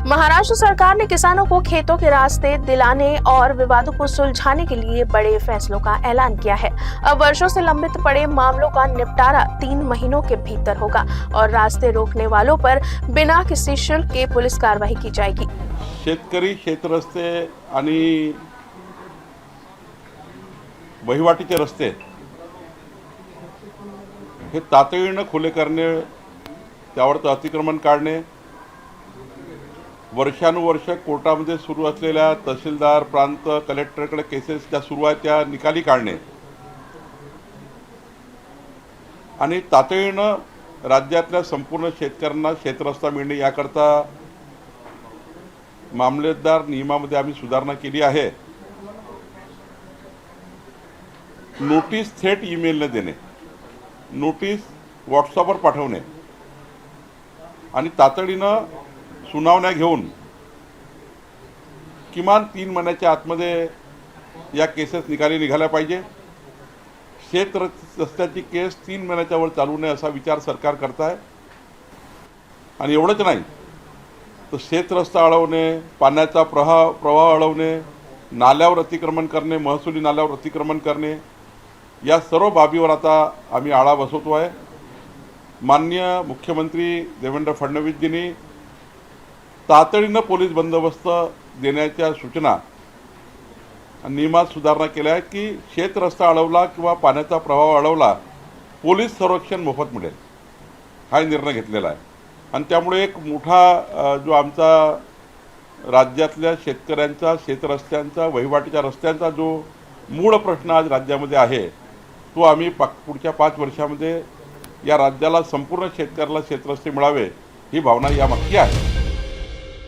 महाराष्ट्र सरकार ने किसानों को खेतों के रास्ते दिलाने और विवादों को सुलझाने के लिए बड़े फैसलों का ऐलान किया है। अब वर्षों से लंबित पड़े मामलों का निपटारा 3 महीनों के भीतर होगा और रास्ते रोकने वालों पर बिना किसी शुल्क के पुलिस कार्रवाई की जाएगी। शेतकरी शेतरस्ते आणि वहिवाटीचे रस्ते हे तातडीने खुले करणे, त्यावर अतिक्रमण काढणे, वर्षानुवर्ष कोर्टामध्ये सुरू असलेल्या तहसीलदार प्रांत कलेक्टरकडे केसेस ज्या सुरू आहेत त्या निकाली काढणे आणि तातडीनं राज्यातल्या संपूर्ण शेतकऱ्यांना शेतरस्ता मिळणे याकरता मामलेदार नियमामध्ये आम्ही सुधारणा केली आहे। नोटीस थेट ईमेलने देणे, नोटीस व्हॉट्सअपवर पाठवणे आणि तातडीनं सुनावण्या घेऊन किमान 3 महिन्याच्या आतमध्ये या केसेस निकाली निघाल्या पाहिजे। शेत रस्त्याची केस 3 महिन्याच्या वर चालू नये असा विचार सरकार करत आहे। आणि एवढंच नाही तर शेत रस्ता अडवणे, पाण्याचा प्रवाह अडवणे, नाल्यावर अतिक्रमण करणे, महसुली नाल्यावर अतिक्रमण करणे या सर्व बाबीवर आता आम्ही आळा बसवतो आहे। माननीय मुख्यमंत्री देवेंद्र फडणवीसजींनी तातडीनं पोलीस बंदोबस्त देण्याच्या सूचना नियमात सुधारणा केल्या आहेत की शेत रस्ता अडवला किंवा पाण्याचा प्रवाह अडवला पोलीस संरक्षण मोफत मिळेल हा निर्णय घेतलेला आहे। आणि त्यामुळे एक मोठा जो आमचा राज्यातल्या शेतकऱ्यांचा शेतरस्त्यांचा वहिवाटीच्या रस्त्यांचा जो मूळ प्रश्न आज राज्यामध्ये आहे तो आम्ही पुढच्या 5 वर्षामध्ये या राज्याला संपूर्ण शेतकऱ्याला शेतरस्ते मिळावे ही भावना यामागची आहे।